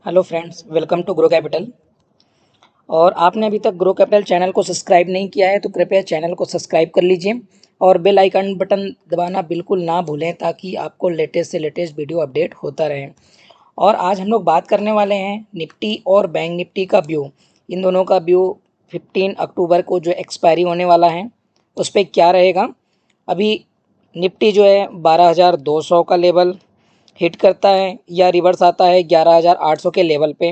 Hello friends, welcome to Grow Capital. और आपने अभी तक ग्रो कैपिटल चैनल को सब्सक्राइब नहीं किया है तो कृपया चैनल को सब्सक्राइब कर लीजिए और बेल आइकन बटन दबाना बिल्कुल ना भूलें ताकि आपको लेटेस्ट से लेटेस्ट वीडियो अपडेट होता रहे। और आज हम लोग बात करने वाले हैं निफ्टी और बैंक निफ्टी का व्यू। इन दोनों का व्यू 15 अक्टूबर को जो एक्सपायरी होने वाला है उस पर क्या रहेगा। अभी निफ्टी जो है 12,200 का लेवल हिट करता है या रिवर्स आता है 11,800 के लेवल पे,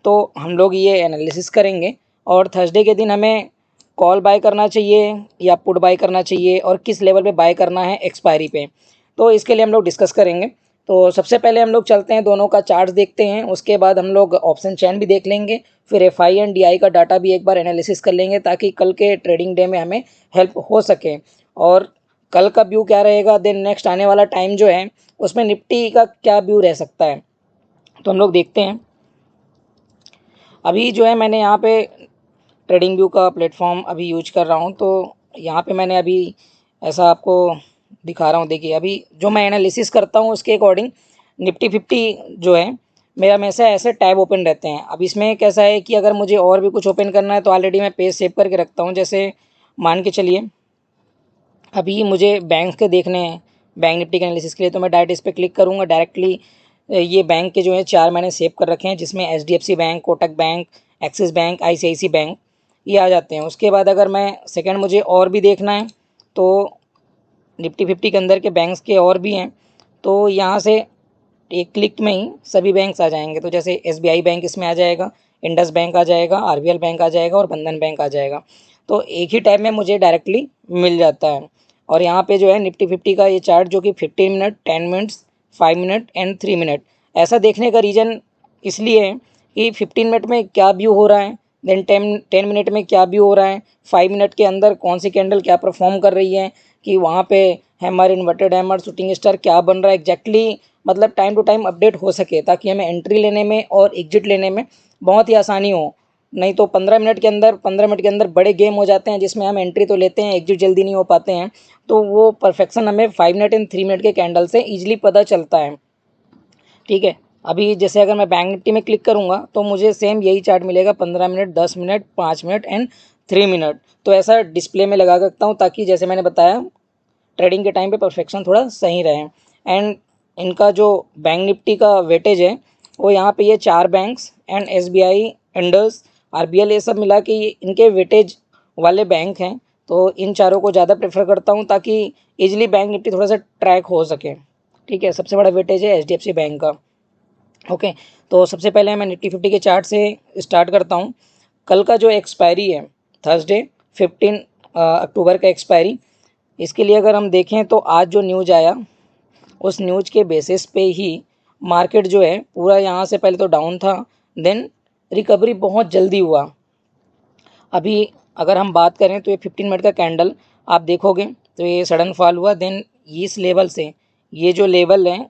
तो हम लोग ये एनालिसिस करेंगे। और थर्सडे के दिन हमें कॉल बाय करना चाहिए या पुट बाय करना चाहिए और किस लेवल पे बाय करना है एक्सपायरी पे, तो इसके लिए हम लोग डिस्कस करेंगे। तो सबसे पहले हम लोग चलते हैं, दोनों का चार्ट देखते हैं, उसके बाद हम लोग ऑप्शन चैन भी देख लेंगे, फिर एफआई एंड डीआई का डाटा भी एक बार एनालिसिस कर लेंगे ताकि कल के ट्रेडिंग डे में हमें हेल्प हो सके। और कल का व्यू क्या रहेगा, देन नेक्स्ट आने वाला टाइम जो है उसमें निफ्टी का क्या व्यू रह सकता है, तो हम लोग देखते हैं। अभी जो है मैंने यहाँ पे ट्रेडिंग व्यू का प्लेटफॉर्म अभी यूज कर रहा हूँ, तो यहाँ पे मैंने अभी ऐसा आपको दिखा रहा हूँ। देखिए अभी जो मैं एनालिसिस करता हूँ उसके अकॉर्डिंग निफ्टी 50 जो है मेरा हमेशा ऐसे टैब ओपन रहते हैं। अब इसमें कैसा है कि अगर मुझे और भी कुछ ओपन करना है तो ऑलरेडी मैं पेज सेव करके रखता हूँ। जैसे मान के चलिए अभी मुझे बैंक के देखने हैं, बैंक निफ्टी के एनालिसिस के लिए, तो मैं डायरेक्ट इस पर क्लिक करूँगा। डायरेक्टली ये बैंक के जो है चार मैंने सेव कर रखे हैं जिसमें HDFC bank, Kotak bank, Axis bank, ICICI bank ये आ जाते हैं। उसके बाद अगर मैं सेकंड मुझे और भी देखना है तो निफ्टी 50 के अंदर के बैंक्स के और भी हैं, तो यहाँ से एक क्लिक में ही सभी बैंक्स आ जाएंगे। तो जैसे एसबीआई बैंक इसमें आ जाएगा, इंडस बैंक आ जाएगा, आरबीएल बैंक आ जाएगा और बंधन बैंक आ जाएगा। तो एक ही टैब में मुझे डायरेक्टली मिल जाता है। और यहाँ पे जो है निफ्टी 50 का ये चार्ट जो कि 15 minute, 10 minutes, 5 minute and 3 minute, ऐसा देखने का रीज़न इसलिए है कि 15 मिनट में क्या व्यू हो रहा है, देन 10 मिनट में क्या व्यू हो रहा है, 5 मिनट के अंदर कौन सी कैंडल क्या परफॉर्म कर रही है, कि वहाँ पे hammer, inverted hammer, shooting star क्या बन रहा है एग्जैक्टली, मतलब टाइम टू टाइम अपडेट हो सके ताकि हमें एंट्री लेने में और एग्जिट लेने में बहुत ही आसानी हो। नहीं तो 15 मिनट के अंदर बड़े गेम हो जाते हैं जिसमें हम एंट्री तो लेते हैं, एग्जिट जल्दी नहीं हो पाते हैं। तो वो परफेक्शन हमें 5 मिनट एंड 3 मिनट के कैंडल से ईजिली पता चलता है। ठीक है, अभी जैसे अगर मैं बैंक निफ्टी में क्लिक करूँगा तो मुझे सेम यही चार्ट मिलेगा, 15 minute, 10 minute, 5 minute and 3 minute. तो ऐसा डिस्प्ले में लगा सकता हूँ ताकि जैसे मैंने बताया ट्रेडिंग के टाइम पे परफेक्शन थोड़ा सही रहे। एंड इनका जो बैंक निफ्टी का वेटेज है वो यहाँ पे ये चार banks and SBI, Indus, RBL, ये सब मिला के इनके वेटेज वाले बैंक हैं। तो इन चारों को ज़्यादा प्रेफर करता हूँ ताकि इजीली बैंक निफ्टी थोड़ा सा ट्रैक हो सके। ठीक है, सबसे बड़ा वेटेज है एचडीएफसी बैंक का। ओके, तो सबसे पहले मैं निफ्टी 50 के चार्ट से स्टार्ट करता हूँ। कल का जो एक्सपायरी है थर्सडे 15 अक्टूबर का एक्सपायरी, इसके लिए अगर हम देखें तो आज जो न्यूज आया उस न्यूज के बेसिस पे ही मार्केट जो है पूरा यहाँ से पहले तो डाउन था, देन रिकवरी बहुत जल्दी हुआ। अभी अगर हम बात करें तो ये 15 मिनट का कैंडल आप देखोगे तो ये सडन फॉल हुआ, देन इस लेवल से, ये जो लेवल है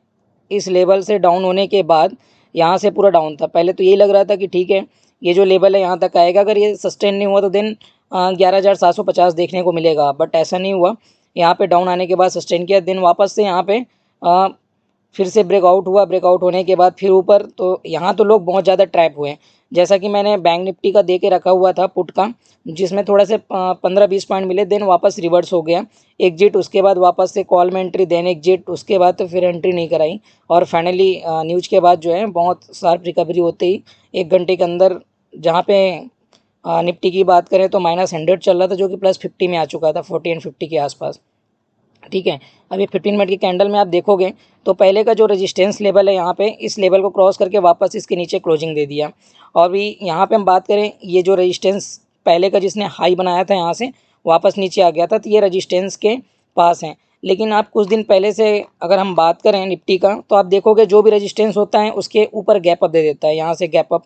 इस लेवल से डाउन होने के बाद यहाँ से पूरा डाउन था। पहले तो यही लग रहा था कि ठीक है ये जो लेवल है यहाँ तक आएगा, अगर ये सस्टेन नहीं हुआ तो देन 11,750 देखने को मिलेगा, बट ऐसा नहीं हुआ। यहाँ पे डाउन आने के बाद सस्टेन किया, देन वापस से यहाँ पे फिर से ब्रेकआउट हुआ, ब्रेकआउट होने के बाद फिर ऊपर। तो यहाँ तो लोग बहुत ज़्यादा ट्रैप हुए। जैसा कि मैंने बैंक निफ्टी का दे के रखा हुआ था पुट का, जिसमें थोड़ा से 15-20 पॉइंट मिले, देन वापस रिवर्स हो गया, एग्जिट, उसके बाद वापस से कॉल में एंट्री, देन एग्जिट, उसके बाद तो फिर एंट्री नहीं कराई। और फाइनली न्यूज के बाद जो है बहुत शार्प रिकवरी होते ही 1 घंटे के अंदर, जहाँ पे निफ्टी की बात करें तो -100 चल रहा था जो कि +50 में आ चुका था, 40 एंड 50 के आसपास। ठीक है, अब ये 15 मिनट की कैंडल में आप देखोगे तो पहले का जो रेजिस्टेंस लेवल है यहाँ पे, इस लेवल को क्रॉस करके वापस इसके नीचे क्लोजिंग दे दिया। और भी यहाँ पे हम बात करें, ये जो रेजिस्टेंस पहले का जिसने हाई बनाया था यहाँ से वापस नीचे आ गया था, तो ये रेजिस्टेंस के पास है। लेकिन आप कुछ दिन पहले से अगर हम बात करें निफ्टी का, तो आप देखोगे जो भी रेजिस्टेंस होता है उसके ऊपर गैप अप दे देता है। यहाँ से गैप अप,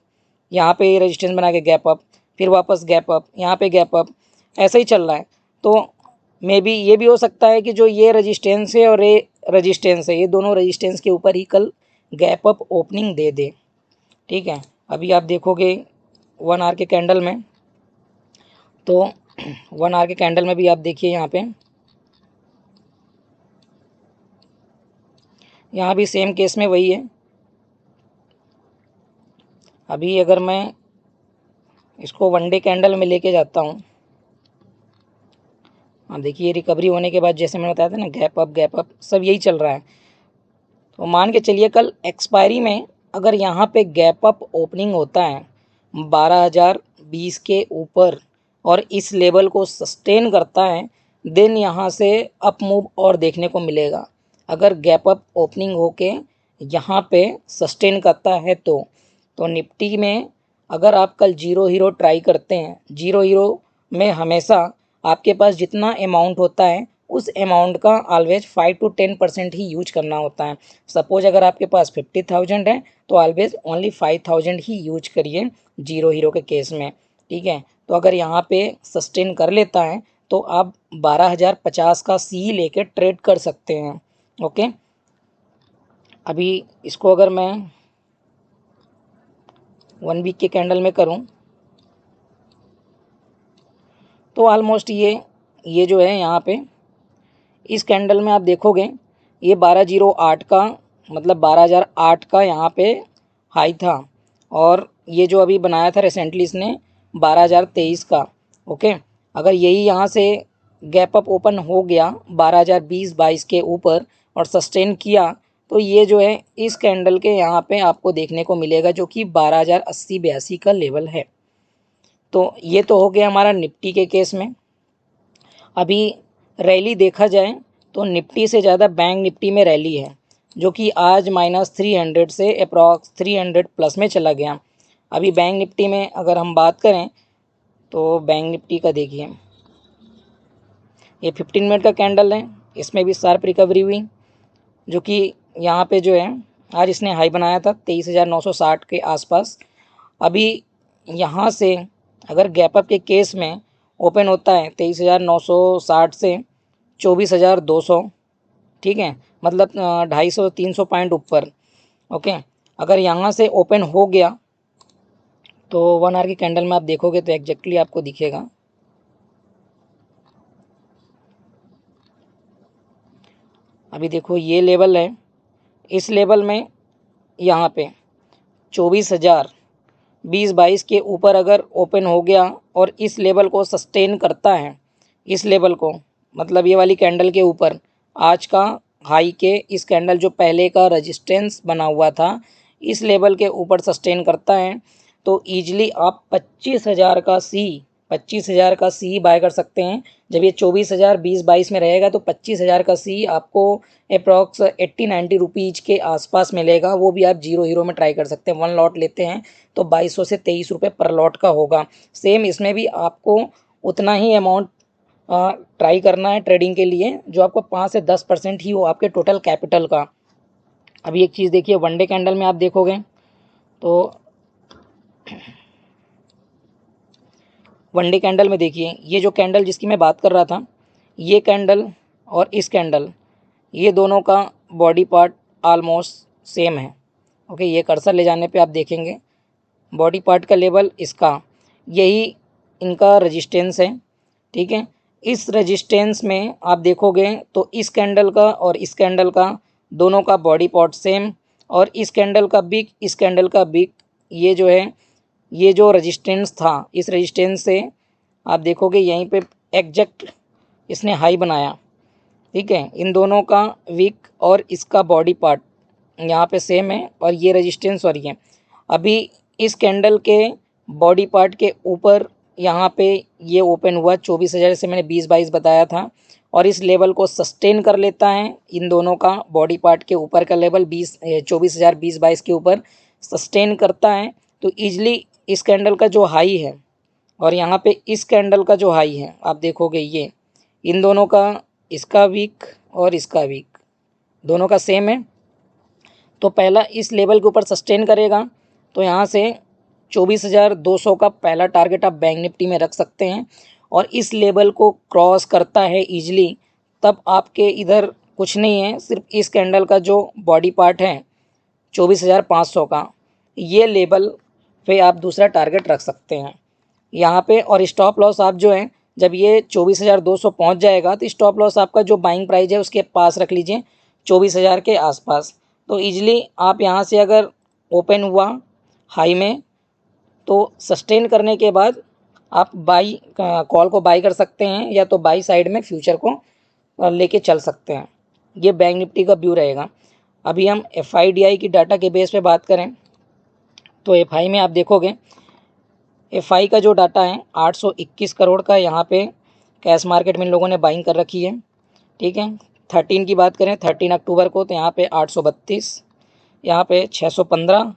यहाँ पे रेजिस्टेंस बना के गैप अप, फिर वापस गैप अप, यहाँ पे गैप अप, ऐसा ही चल रहा है। तो मे बी ये भी हो सकता है कि जो ये रजिस्टेंस है और ये रजिस्टेंस है, ये दोनों रजिस्टेंस के ऊपर ही कल गैप अप ओपनिंग दे दे। ठीक है, अभी आप देखोगे 1 आवर के कैंडल में, तो 1 आवर के कैंडल में भी आप देखिए यहाँ भी सेम केस में वही है। अभी अगर मैं इसको वन डे कैंडल में लेके जाता हूँ, हाँ देखिए रिकवरी होने के बाद जैसे मैंने बताया था ना, गैप अप सब यही चल रहा है। तो मान के चलिए कल एक्सपायरी में अगर यहाँ पे गैप अप ओपनिंग होता है 12,020 के ऊपर और इस लेवल को सस्टेन करता है, देन यहाँ से अप मूव और देखने को मिलेगा। अगर गैप अप ओपनिंग होके यहाँ पे सस्टेन करता है तो निफ्टी में अगर आप कल जीरो हीरो ट्राई करते हैं, जीरो हीरो में हमेशा आपके पास जितना अमाउंट होता है उस अमाउंट का ऑलवेज 5 to 10% ही यूज करना होता है। सपोज अगर आपके पास 50,000 है तो ऑलवेज ओनली 5,000 ही यूज करिए जीरो हीरो के केस में, ठीक है। तो अगर यहाँ पे सस्टेन कर लेता है तो आप 12,050 का सी लेके ट्रेड कर सकते हैं। ओके, अभी इसको अगर मैं 1 वीक के कैंडल में करूं तो ऑलमोस्ट ये जो है यहाँ पे इस कैंडल में आप देखोगे ये 1208 का मतलब 12,008 का यहाँ पे हाई था, और ये जो अभी बनाया था रिसेंटली इसने 12,023 का। ओके, अगर यही यहाँ से गैप अप ओपन हो गया 12,020-22 के ऊपर और सस्टेन किया तो ये जो है इस कैंडल के यहाँ पे आपको देखने को मिलेगा जो कि 12,080-82 का लेवल है। तो ये तो हो गया हमारा निफ्टी के केस में। अभी रैली देखा जाए तो निफ्टी से ज़्यादा बैंक निफ्टी में रैली है, जो कि आज -300 से अप्रॉक्स 300 प्लस में चला गया। अभी बैंक निफ्टी में अगर हम बात करें तो बैंक निफ्टी का देखिए ये 15 मिनट का कैंडल है, इसमें भी शार्प रिकवरी हुई, जो कि यहाँ पे जो है आज इसने हाई बनाया था 23,960 के आसपास। अभी यहाँ से अगर गैप अप के केस में ओपन होता है 23,960 से 24,200, ठीक है, मतलब 250-300 पॉइंट ऊपर। ओके, अगर यहाँ से ओपन हो गया तो 1 आवर की कैंडल में आप देखोगे तो एग्जैक्टली आपको दिखेगा। अभी देखो ये लेवल है, इस लेवल में यहाँ पे 24,020-22 के ऊपर अगर ओपन हो गया और इस लेवल को सस्टेन करता है, इस लेवल को मतलब ये वाली कैंडल के ऊपर आज का हाई के इस कैंडल जो पहले का रेजिस्टेंस बना हुआ था इस लेवल के ऊपर सस्टेन करता है तो ईजिली आप 25,000 का सी बाय कर सकते हैं। जब ये 24,020-22 में रहेगा तो 25,000 का सी आपको अप्रॉक्स 80-90 रुपीज़ के आसपास मिलेगा। वो भी आप जीरो हीरो में ट्राई कर सकते हैं। 1 लॉट लेते हैं तो 2200 से 23 रुपये पर लॉट का होगा। सेम इसमें भी आपको उतना ही अमाउंट ट्राई करना है ट्रेडिंग के लिए जो आपको 5 से 10% ही हो आपके टोटल कैपिटल का। अभी एक चीज़ देखिए, वन डे कैंडल में आप देखोगे तो वन डे कैंडल में देखिए ये जो कैंडल जिसकी मैं बात कर रहा था, ये कैंडल और इस कैंडल, ये दोनों का बॉडी पार्ट ऑलमोस्ट सेम है। ओके, ये कर्सर ले जाने पे आप देखेंगे बॉडी पार्ट का लेवल इसका, यही इनका रेजिस्टेंस है, ठीक है। इस रेजिस्टेंस में आप देखोगे तो इस कैंडल का और इस कैंडल का दोनों का बॉडी पार्ट सेम, और इस कैंडल का बिग, इस कैंडल का बिग, ये जो है ये जो रेजिस्टेंस था इस रेजिस्टेंस से आप देखोगे यहीं पे एग्जैक्ट इसने हाई बनाया, ठीक है। इन दोनों का वीक और इसका बॉडी पार्ट यहाँ पे सेम है और ये रेजिस्टेंस और ये अभी इस कैंडल के बॉडी पार्ट के ऊपर यहाँ पे ये ओपन हुआ 24,000 से मैंने 20-22 बताया था, और इस लेवल को सस्टेन कर लेता है। इन दोनों का बॉडी पार्ट के ऊपर का लेवल 24,000 20-22 के ऊपर सस्टेन करता है तो ईजिली इस कैंडल का जो हाई है और यहाँ पे इस कैंडल का जो हाई है आप देखोगे ये इन दोनों का, इसका वीक और इसका वीक दोनों का सेम है। तो पहला इस लेवल के ऊपर सस्टेन करेगा तो यहाँ से 24,200 का पहला टारगेट आप बैंक निफ्टी में रख सकते हैं, और इस लेवल को क्रॉस करता है ईजिली तब आपके इधर कुछ नहीं है, सिर्फ इस कैंडल का जो बॉडी पार्ट है 24,500 का, ये लेवल पे आप दूसरा टारगेट रख सकते हैं यहाँ पे। और स्टॉप लॉस आप जो है जब ये 24,200 पहुँच जाएगा तो स्टॉप लॉस आपका जो बाइंग प्राइस है उसके पास रख लीजिए 24,000 के आसपास। तो ईजिली आप यहाँ से अगर ओपन हुआ हाई में तो सस्टेन करने के बाद आप बाई कॉल को बाई कर सकते हैं, या तो बाई साइड में फ्यूचर को लेके चल सकते हैं। ये बैंक निफ्टी का व्यू रहेगा। अभी हम FIDI की डाटा के बेस पे बात करें तो FI में आप देखोगे FI का जो डाटा है 821 करोड़ का यहाँ पे कैश मार्केट में इन लोगों ने बाइंग कर रखी है। ठीक है, 13 की बात करें 13 अक्टूबर को, तो यहाँ पे 832, यहाँ पे 615।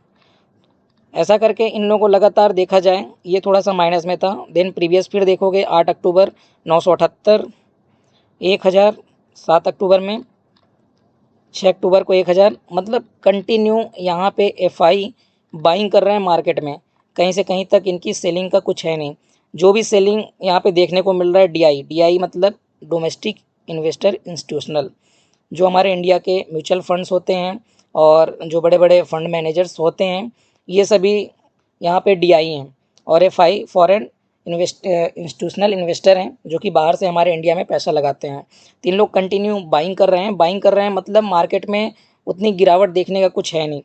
ऐसा करके इन लोगों को लगातार देखा जाए ये थोड़ा सा माइनस में था। देन प्रीवियस फिर देखोगे 8 अक्टूबर 978, 1000, 7 अक्टूबर में, 6 अक्टूबर को 1000। मतलब कंटिन्यू यहाँ पे FI बाइंग कर रहे हैं मार्केट में, कहीं से कहीं तक इनकी सेलिंग का कुछ है नहीं। जो भी सेलिंग यहाँ पे देखने को मिल रहा है DI मतलब डोमेस्टिक इन्वेस्टर इंस्टीट्यूशनल, जो हमारे इंडिया के म्यूचुअल फंड्स होते हैं और जो बड़े बड़े फंड मैनेजर्स होते हैं, ये सभी यहाँ पे DI हैं। और FI फॉरेन इंस्टीट्यूशनल इन्वेस्टर हैं, जो कि बाहर से हमारे इंडिया में पैसा लगाते हैं। 3 लोग कंटिन्यू बाइंग कर रहे हैं। बाइंग कर रहे हैं मतलब मार्केट में उतनी गिरावट देखने का कुछ है नहीं।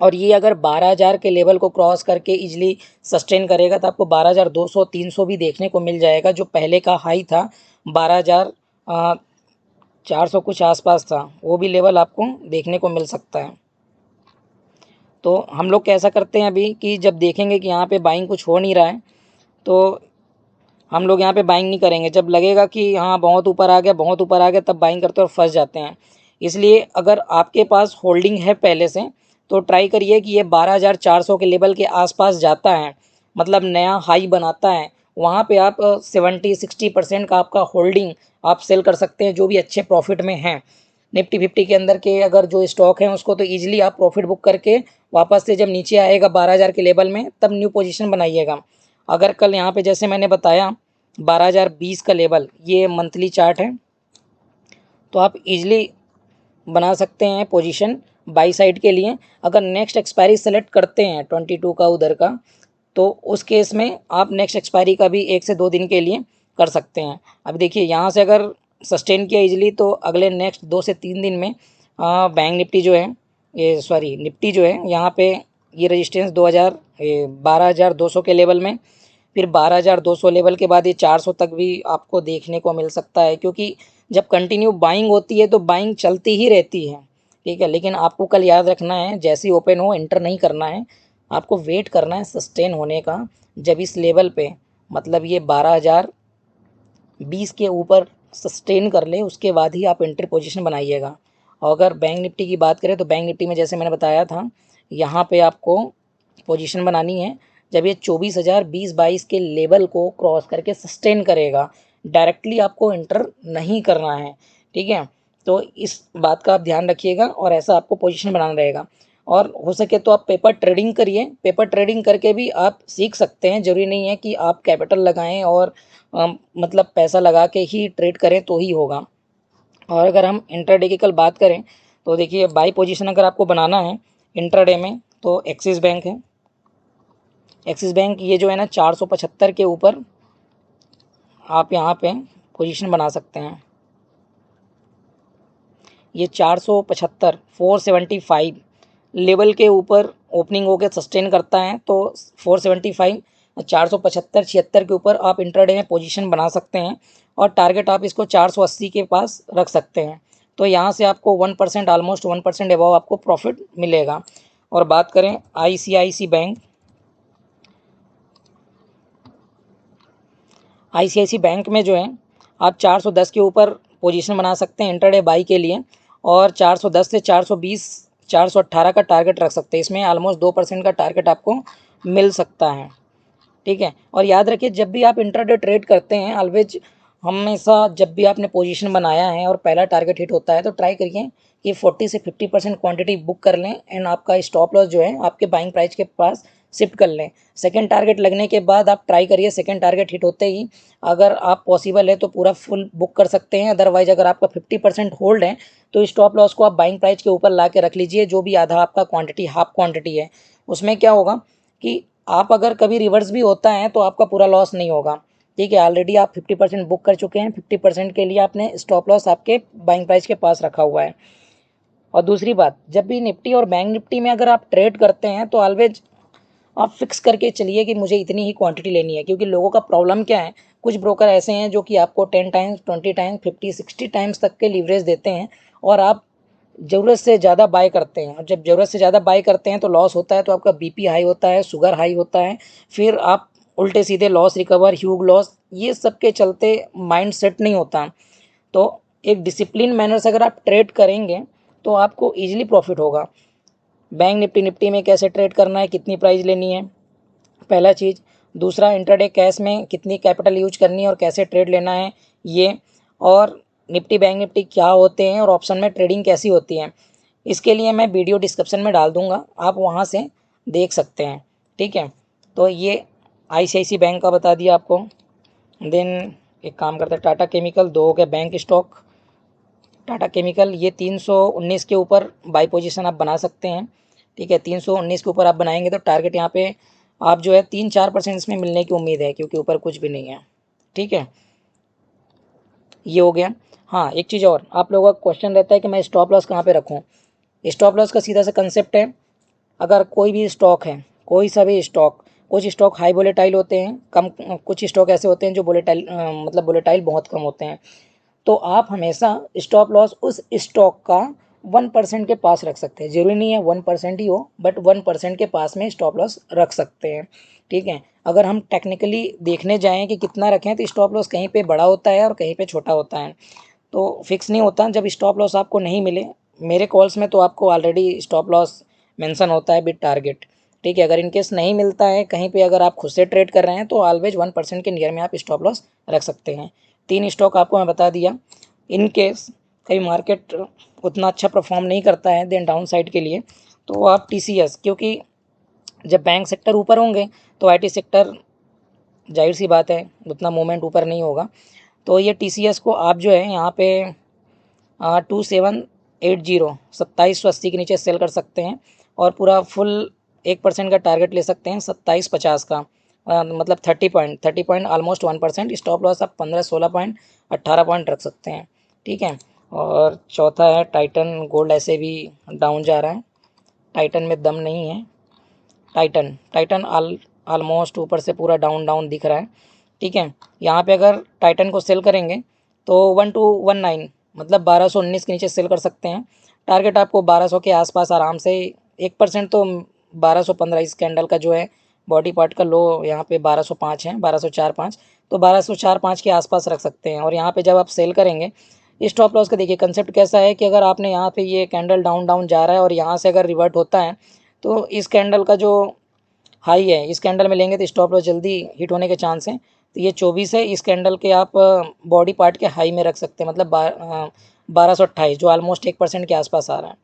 और ये अगर 12,000 के लेवल को क्रॉस करके इजली सस्टेन करेगा तो आपको 12,200 300 भी देखने को मिल जाएगा। जो पहले का हाई था 12,400 कुछ आसपास था, वो भी लेवल आपको देखने को मिल सकता है। तो हम लोग कैसा करते हैं अभी कि जब देखेंगे कि यहाँ पे बाइंग कुछ हो नहीं रहा है तो हम लोग यहाँ पे बाइंग नहीं करेंगे। जब लगेगा कि हाँ बहुत ऊपर आ गया, बहुत ऊपर आ गया, तब बाइंग करते हैं और फंस जाते हैं। इसलिए अगर आपके पास होल्डिंग है पहले से तो ट्राई करिए कि ये 12,400 के लेवल के आसपास जाता है, मतलब नया हाई बनाता है, वहाँ पे आप 70-60% का आपका होल्डिंग आप सेल कर सकते हैं, जो भी अच्छे प्रॉफिट में हैं। निफ्टी 50 के अंदर के अगर जो स्टॉक हैं उसको तो ईजिली आप प्रॉफिट बुक करके वापस से जब नीचे आएगा 12,000 के लेवल में तब न्यू पोजीशन बनाइएगा। अगर कल यहाँ पे जैसे मैंने बताया 12,020 का लेवल, ये मंथली चार्ट है, तो आप इजीली बना सकते हैं पोजीशन बाई साइड के लिए। अगर नेक्स्ट एक्सपायरी सेलेक्ट करते हैं 22 का उधर का, तो उस केस में आप नेक्स्ट एक्सपायरी का भी 1 से 2 दिन के लिए कर सकते हैं। अब देखिए यहाँ से अगर सस्टेन किया इजीली तो अगले नेक्स्ट 2 से 3 दिन में बैंक निफ्टी जो है, ये सॉरी निफ्टी जो है, यहाँ पे ये रजिस्टेंस 12,200 के लेवल में, फिर 12,200 लेवल के बाद ये 400 तक भी आपको देखने को मिल सकता है। क्योंकि जब कंटिन्यू बाइंग होती है तो बाइंग चलती ही रहती है। ठीक है, लेकिन आपको कल याद रखना है जैसे ही ओपन हो एंटर नहीं करना है, आपको वेट करना है सस्टेन होने का। जब इस लेवल पे मतलब ये 12,020 के ऊपर सस्टेन कर ले उसके बाद ही आप एंट्री पोजीशन बनाइएगा। और अगर बैंक निफ्टी की बात करें तो बैंक निफ्टी में जैसे मैंने बताया था यहाँ पे आपको पोजीशन बनानी है जब ये 24,000 20-22 के लेवल को क्रॉस करके सस्टेन करेगा। डायरेक्टली आपको एंटर नहीं करना है। ठीक है, तो इस बात का आप ध्यान रखिएगा और ऐसा आपको पोजीशन बनाना रहेगा। और हो सके तो आप पेपर ट्रेडिंग करिए। पेपर ट्रेडिंग करके भी आप सीख सकते हैं, ज़रूरी नहीं है कि आप कैपिटल लगाएं और मतलब पैसा लगा के ही ट्रेड करें तो ही होगा। और अगर हम इंट्राडे की कल बात करें तो देखिए बाई पोजीशन अगर आपको बनाना है इंट्राडे में तो एक्सिस बैंक है। एक्सिस बैंक ये जो है ना 475 के ऊपर आप यहाँ पे पोजीशन बना सकते हैं। ये 475 475 लेवल के ऊपर ओपनिंग होकर सस्टेन करता है तो 475 475 76 के ऊपर आप इंट्राडे में पोजीशन बना सकते हैं और टारगेट आप इसको 480 के पास रख सकते हैं। तो यहाँ से आपको 1% ऑलमोस्ट 1% अबव आपको प्रॉफिट मिलेगा। और बात करें ICICI बैंक, ICICI बैंक में जो है आप 410 के ऊपर पोजीशन बना सकते हैं इंट्राडे बाई के लिए और 410 से 420 418 का टारगेट रख सकते हैं। इसमें ऑलमोस्ट 2% का टारगेट आपको मिल सकता है। ठीक है, और याद रखिए जब भी आप इंट्राडे ट्रेड करते हैं ऑलवेज हमेशा जब भी आपने पोजीशन बनाया है और पहला टारगेट हिट होता है तो ट्राई करिए कि 40 से 50% क्वांटिटी बुक कर लें एंड आपका स्टॉप लॉस जो है आपके बाइंग प्राइस के पास शिफ्ट कर लें। सेकंड टारगेट लगने के बाद आप ट्राई करिए सेकंड टारगेट हिट होते ही अगर आप पॉसिबल है तो पूरा फुल बुक कर सकते हैं। अदरवाइज अगर आपका 50% होल्ड है तो स्टॉप लॉस को आप बाइंग प्राइस के ऊपर ला के रख लीजिए। जो भी आधा आपका क्वांटिटी हाफ क्वांटिटी है उसमें क्या होगा कि आप अगर कभी रिवर्स भी होता है तो आपका पूरा लॉस नहीं होगा। ठीक है, ऑलरेडी आप 50% बुक कर चुके हैं, 50% के लिए आपने स्टॉप लॉस आपके बाइंग प्राइस के पास रखा हुआ है। और दूसरी बात, जब भी निफ्टी और बैंक निफ्टी में अगर आप ट्रेड करते हैं तो ऑलवेज आप फिक्स करके चलिए कि मुझे इतनी ही क्वांटिटी लेनी है। क्योंकि लोगों का प्रॉब्लम क्या है, कुछ ब्रोकर ऐसे हैं जो कि आपको 10 टाइम्स 20 टाइम्स 50 60 टाइम्स तक के लीवरेज देते हैं और आप ज़रूरत से ज़्यादा बाय करते हैं। और जब ज़रूरत से ज़्यादा बाय करते हैं तो लॉस होता है, तो आपका बीपी हाई होता है, शुगर हाई होता है, फिर आप उल्टे सीधे लॉस रिकवर ह्यूज लॉस, ये सब के चलते माइंड सेट नहीं होता। तो एक डिसिप्लिन मैनर से अगर आप ट्रेड करेंगे तो आपको ईजिली प्रॉफिट होगा। बैंक निफ्टी में कैसे ट्रेड करना है, कितनी प्राइस लेनी है, पहला चीज़। दूसरा, इंट्राडे कैश में कितनी कैपिटल यूज करनी है और कैसे ट्रेड लेना है ये। और निफ्टी बैंक निफ्टी क्या होते हैं और ऑप्शन में ट्रेडिंग कैसी होती है, इसके लिए मैं वीडियो डिस्क्रिप्शन में डाल दूंगा, आप वहाँ से देख सकते हैं। ठीक है, तो ये आईसीआईसी बैंक का बता दिया आपको। देन एक काम करते हैं, टाटा केमिकल, दो हो गए बैंक स्टॉक। टाटा केमिकल ये 319 के ऊपर बाई पोजीशन आप बना सकते हैं। ठीक है, 319 के ऊपर आप बनाएंगे तो टारगेट यहाँ पे आप जो है 3-4% इसमें मिलने की उम्मीद है, क्योंकि ऊपर कुछ भी नहीं है। ठीक है, ये हो गया। हाँ, एक चीज़ और, आप लोगों का क्वेश्चन रहता है कि मैं स्टॉप लॉस कहाँ पे रखूँ। स्टॉप लॉस का सीधा सा कंसेप्ट है, अगर कोई भी स्टॉक है, कोई सा भी स्टॉक, कुछ स्टॉक हाई वोलेटाइल होते हैं, कम कुछ स्टॉक ऐसे होते हैं जो वोलेटाइल मतलब वोलेटाइल बहुत कम होते हैं, तो आप हमेशा स्टॉप लॉस उस स्टॉक का 1% के पास रख सकते हैं। जरूरी नहीं है 1% ही हो, बट 1% के पास में स्टॉप लॉस रख सकते हैं। ठीक है, अगर हम टेक्निकली देखने जाएं कि कितना रखें, तो स्टॉप लॉस कहीं पे बड़ा होता है और कहीं पे छोटा होता है, तो फिक्स नहीं होता। जब स्टॉप लॉस आपको नहीं मिले, मेरे कॉल्स में तो आपको ऑलरेडी स्टॉप लॉस मेंशन होता है विद टारगेट। ठीक है, अगर इनकेस नहीं मिलता है कहीं पे, अगर आप खुद से ट्रेड कर रहे हैं, तो ऑलवेज 1% के नियर में आप स्टॉप लॉस रख सकते हैं। 3 स्टॉक आपको मैं बता दिया। इन केस कहीं मार्केट उतना अच्छा परफॉर्म नहीं करता है देन डाउन साइड के लिए, तो आप टीसीएस, क्योंकि जब बैंक सेक्टर ऊपर होंगे तो आईटी सेक्टर, जाहिर सी बात है, उतना मूवमेंट ऊपर नहीं होगा। तो ये टीसीएस को आप जो है यहाँ पे 2780 2780 के नीचे सेल कर सकते हैं और पूरा फुल 1% का टारगेट ले सकते हैं 2750 का, मतलब 30 पॉइंट ऑलमोस्ट 1%। स्टॉप लॉस आप 15-16 पॉइंट 18 पॉइंट रख सकते हैं। ठीक है, और चौथा है टाइटन गोल्ड, ऐसे भी डाउन जा रहा है, टाइटन में दम नहीं है। टाइटन टाइटन ऑलमोस्ट ऊपर से पूरा डाउन डाउन दिख रहा है। ठीक है, यहाँ पे अगर टाइटन को सेल करेंगे तो 1219 मतलब 1219 के नीचे सेल कर सकते हैं। टारगेट आपको 1200 के आसपास आराम से, 1% तो 1215, इस कैंडल का जो है बॉडी पार्ट का लो यहाँ पे 1205 है, 1204-5, तो 1204-5 के आसपास रख सकते हैं। और यहाँ पे जब आप सेल करेंगे, स्टॉप लॉस का देखिए कंसेप्ट कैसा है कि अगर आपने यहाँ पे ये कैंडल डाउन डाउन जा रहा है और यहाँ से अगर रिवर्ट होता है, तो इस कैंडल का जो हाई है, इस कैंडल में लेंगे तो स्टॉप लॉस जल्दी हिट होने के चांस हैं। तो ये 24 है, इस कैंडल के आप बॉडी पार्ट के हाई में रख सकते हैं, मतलब 1228, जो ऑलमोस्ट 1% के आसपास आ रहा है।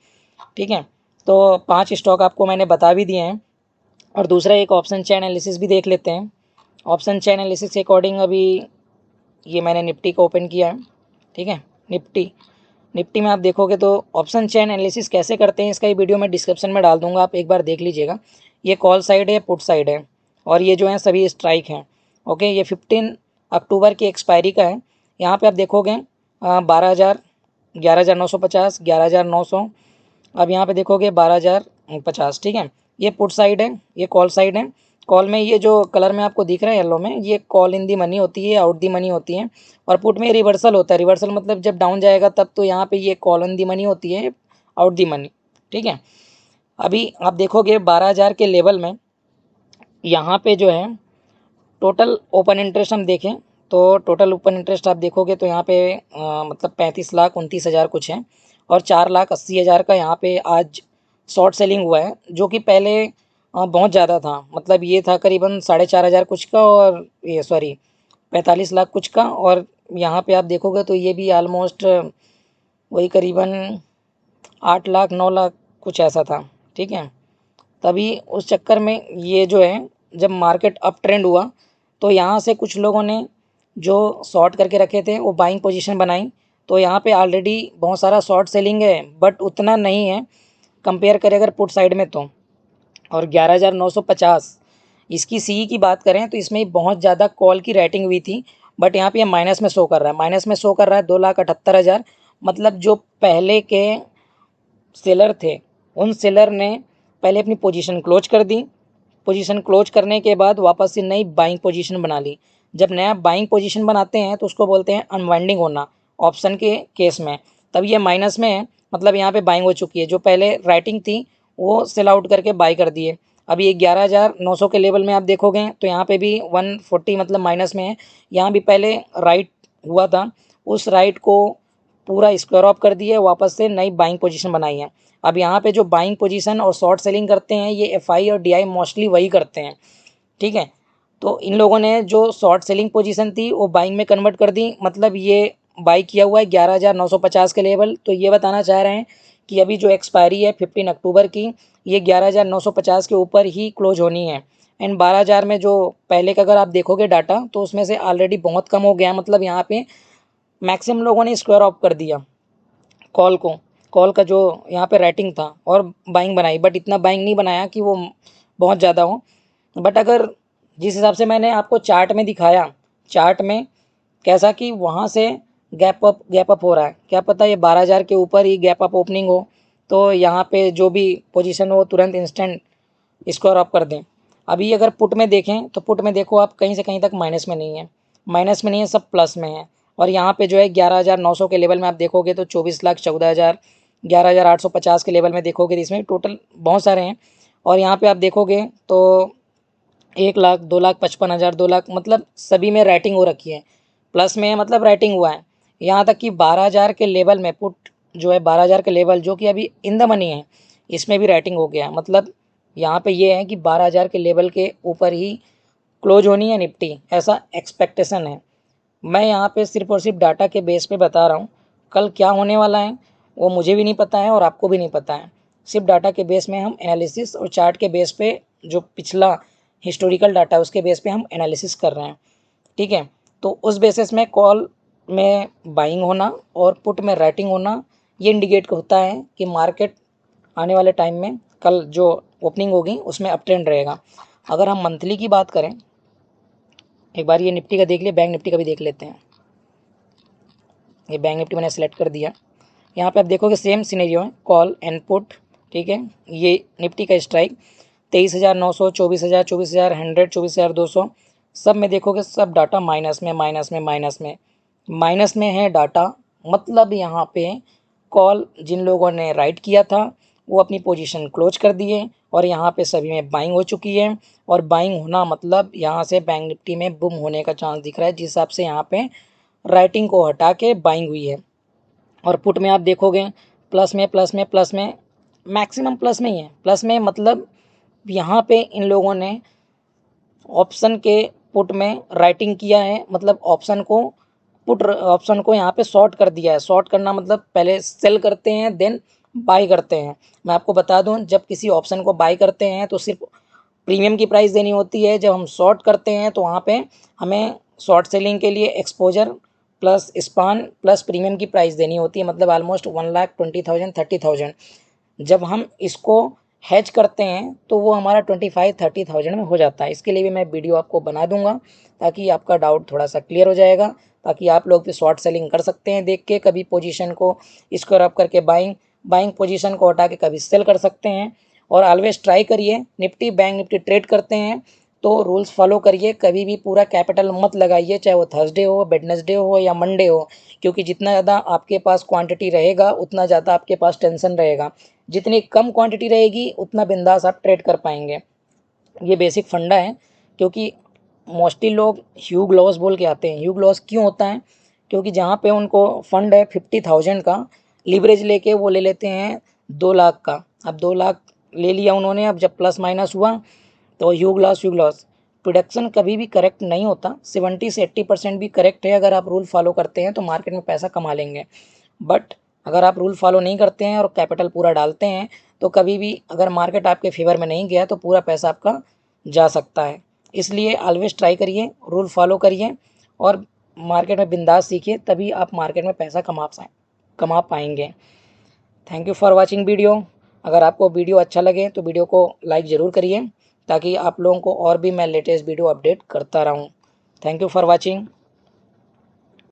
ठीक है, तो 5 स्टॉक आपको मैंने बता भी दिए हैं। और दूसरा एक ऑप्शन चेन एनालिसिस भी देख लेते हैं। ऑप्शन चेन एनालिसिस के अकॉर्डिंग अभी ये मैंने निफ्टी को ओपन किया है। ठीक है, निफ्टी निफ्टी में आप देखोगे तो ऑप्शन चेन एनालिसिस कैसे करते हैं, इसका ये वीडियो मैं डिस्क्रिप्शन में डाल दूंगा, आप एक बार देख लीजिएगा। ये कॉल साइड है, पुट साइड है, और ये जो है सभी स्ट्राइक हैं। ओके, ये 15 अक्टूबर की एक्सपायरी का है। यहाँ पे आप देखोगे 12,000, 11,950, 11,900, अब यहाँ पे देखोगे 12,050। ठीक है, ये पुट साइड है, ये कॉल साइड है। कॉल में ये जो कलर में आपको दिख रहा है येलो में, ये कॉल इन दी मनी होती है, आउट दी मनी होती है। और पुट में रिवर्सल होता है, रिवर्सल मतलब जब डाउन जाएगा तब, तो यहाँ पे ये कॉल इन दी मनी होती है, आउट दी मनी। ठीक है, अभी आप देखोगे 12,000 के लेवल में, यहाँ पे जो है टोटल ओपन इंटरेस्ट हम देखें तो टोटल ओपन इंटरेस्ट आप देखोगे तो यहाँ पे मतलब 35,29,000 कुछ है, और 4,80,000 का यहाँ पे आज शॉर्ट सेलिंग हुआ है, जो कि पहले बहुत ज़्यादा था। मतलब ये था करीबन 4,500 कुछ का, और ये सॉरी 45 लाख कुछ का, और यहाँ पे आप देखोगे तो ये भी ऑलमोस्ट वही करीबन 8 लाख 9 लाख कुछ ऐसा था। ठीक है, तभी उस चक्कर में ये जो है, जब मार्केट अप ट्रेंड हुआ तो यहाँ से कुछ लोगों ने जो शॉर्ट करके रखे थे वो बाइंग पोजीशन बनाई, तो यहाँ पे ऑलरेडी बहुत सारा शॉर्ट सेलिंग है, बट उतना नहीं है कंपेयर करें अगर पुट साइड में तो। और 11,950 इसकी सी की बात करें तो इसमें बहुत ज़्यादा कॉल की रेटिंग हुई थी, बट यहाँ पे ये माइनस में शो कर रहा है, माइनस में शो कर रहा है 2,78,000। मतलब जो पहले के सेलर थे, उन सेलर ने पहले अपनी पोजीशन क्लोज कर दी, पोजीशन क्लोज करने के बाद वापस से नई बाइंग पोजीशन बना ली। जब नया बाइंग पोजीशन बनाते हैं तो उसको बोलते हैं अनवाइंडिंग होना ऑप्शन के केस में। तब ये माइनस में है, मतलब यहाँ पे बाइंग हो चुकी है। जो पहले राइटिंग थी वो सेल आउट करके बाई कर दिए। अभी ये 11,900 के लेवल में आप देखोगे तो यहाँ पे भी 140 मतलब माइनस में है। यहाँ भी पहले राइट हुआ था, उस राइट को पूरा स्क्वायर ऑफ कर दिए, वापस से नई बाइंग पोजीशन बनाई है। अब यहाँ पे जो बाइंग पोजीशन और शॉर्ट सेलिंग करते हैं ये एफआई और डीआई मोस्टली वही करते हैं, ठीक है। तो इन लोगों ने जो शॉर्ट सेलिंग पोजीशन थी वो बाइंग में कन्वर्ट कर दी, मतलब ये बाई किया हुआ है 11,950 के लेवल। तो ये बताना चाह रहे हैं कि अभी जो एक्सपायरी है 15 अक्टूबर की, ये 11,950 के ऊपर ही क्लोज होनी है। एंड 12,000 में जो पहले का अगर आप देखोगे डाटा तो उसमें से ऑलरेडी बहुत कम हो गया, मतलब यहाँ पे मैक्सिमम लोगों ने स्क्वायर ऑफ कर दिया कॉल को। कॉल का जो यहाँ पे रेटिंग था और बाइंग बनाई, बट इतना बाइंग नहीं बनाया कि वो बहुत ज़्यादा हो। बट अगर जिस हिसाब से मैंने आपको चार्ट में दिखाया, चार्ट में कैसा कि वहाँ से गैप अप हो रहा है, क्या पता ये 12,000 के ऊपर ही गैप अप ओपनिंग हो तो यहाँ पे जो भी पोजीशन हो तुरंत इंस्टेंट स्क्वायर ऑफ कर दें। अभी अगर पुट में देखें तो पुट में देखो आप कहीं से कहीं तक माइनस में नहीं है, माइनस में नहीं है, सब प्लस में है। और यहाँ पे जो है 11,900 के लेवल में आप देखोगे तो 24,14,000, 11,850 के लेवल में देखोगे तो इसमें टोटल बहुत सारे हैं। और यहाँ पे आप देखोगे तो 1,00,000, 2,00,000, 55,000, 2,00,000, मतलब सभी में राइटिंग हो रखी है, प्लस में है, मतलब राइटिंग हुआ है। यहाँ तक कि 12,000 के लेवल में पुट जो है 12,000 के लेवल जो कि अभी इन द मनी है, इसमें भी राइटिंग हो गया। मतलब यहाँ पे ये है कि 12,000 के लेवल के ऊपर ही क्लोज होनी है निफ्टी, ऐसा एक्सपेक्टेशन है। मैं यहाँ पे सिर्फ और सिर्फ डाटा के बेस पे बता रहा हूँ, कल क्या होने वाला है वो मुझे भी नहीं पता है और आपको भी नहीं पता है। सिर्फ डाटा के बेस में हम एनालिसिस और चार्ट के बेस पे जो पिछला हिस्टोरिकल डाटा है उसके बेस पे हम एनालिसिस कर रहे हैं, ठीक है। तो उस बेसिस में कॉल में बाइंग होना और पुट में राइटिंग होना ये इंडिकेट होता है कि मार्केट आने वाले टाइम में कल जो ओपनिंग होगी उसमें अप ट्रेंड रहेगा। अगर हम मंथली की बात करें, एक बार ये निफ्टी का देख लिए, बैंक निफ्टी का भी देख लेते हैं। ये बैंक निफ्टी मैंने सेलेक्ट कर दिया। यहाँ पे आप देखोगे सेम सिनेरियो है, कॉल एंड पुट, ठीक है। ये निफ्टी का स्ट्राइक 23,900, 24,000, 24,000 100, 24,200, सब में देखोगे सब डाटा माइनस में माइनस में माइनस में माइनस में है डाटा। मतलब यहाँ पे कॉल जिन लोगों ने राइट किया था वो अपनी पोजीशन क्लोज कर दिए और यहाँ पे सभी में बाइंग हो चुकी है। और बाइंग होना मतलब यहाँ से बैंक निफ्टी में बुम होने का चांस दिख रहा है, जिस हिसाब से यहाँ पे राइटिंग को हटा के बाइंग हुई है। और पुट में आप देखोगे प्लस में प्लस में प्लस में, मैक्सिमम प्लस में ही है, प्लस में मतलब यहाँ पे इन लोगों ने ऑप्शन के पुट में राइटिंग किया है, मतलब ऑप्शन को पुट ऑप्शन को यहाँ पे शॉर्ट कर दिया है। शॉर्ट करना मतलब पहले सेल करते हैं देन बाई करते हैं। मैं आपको बता दूं, जब किसी ऑप्शन को बाई करते हैं तो सिर्फ प्रीमियम की प्राइस देनी होती है, जब हम शॉर्ट करते हैं तो वहाँ पे हमें शॉर्ट सेलिंग के लिए exposure plus span plus premium की प्राइस देनी होती है, मतलब ऑलमोस्ट 1,20,000 30,000। जब हम इसको हैज करते हैं तो वो हमारा 25-30,000 में हो जाता है। इसके लिए भी मैं वीडियो आपको बना दूंगा ताकि आपका डाउट थोड़ा सा क्लियर हो जाएगा, ताकि आप लोग भी शॉर्ट सेलिंग कर सकते हैं देख के, कभी पोजीशन को स्क्वायर अप करके बाइंग बाइंग पोजीशन को हटा के कभी सेल कर सकते हैं। और ऑलवेज ट्राई करिए, निफ्टी बैंक निफ्टी ट्रेड करते हैं तो रूल्स फॉलो करिए, कभी भी पूरा कैपिटल मत लगाइए, चाहे वो थर्सडे हो, वेडनेसडे हो या मंडे हो, क्योंकि जितना ज़्यादा आपके पास क्वांटिटी रहेगा उतना ज़्यादा आपके पास टेंशन रहेगा। जितनी कम क्वांटिटी रहेगी उतना बिंदास आप ट्रेड कर पाएंगे। ये बेसिक फंडा है। क्योंकि मोस्टली लोग ह्यूग लॉस बोल के आते हैं। ह्यूग लॉस क्यों होता है? क्योंकि जहाँ पे उनको फंड है 50,000 का, लीवरेज लेके वो ले लेते हैं 2,00,000 का। अब 2,00,000 ले लिया उन्होंने, अब जब प्लस माइनस हुआ तो Hugh loss Hugh loss. Production कभी भी करेक्ट नहीं होता, 70 से 80% भी करेक्ट है। अगर आप रूल फॉलो करते हैं तो मार्केट में पैसा कमा लेंगे, बट अगर आप रूल फॉलो नहीं करते हैं और कैपिटल पूरा डालते हैं तो कभी भी अगर मार्केट आपके फेवर में नहीं गया तो पूरा पैसा आपका जा सकता है। इसलिए ऑलवेज ट्राई करिए, रूल फॉलो करिए और मार्केट में बिंदास सीखिए, तभी आप मार्केट में पैसा कमा पाएंगे। Thank you for watching video. अगर आपको वीडियो अच्छा लगे तो वीडियो को लाइक ज़रूर करिए ताकि आप लोगों को और भी मैं लेटेस्ट वीडियो अपडेट करता रहूँ। Thank you for watching.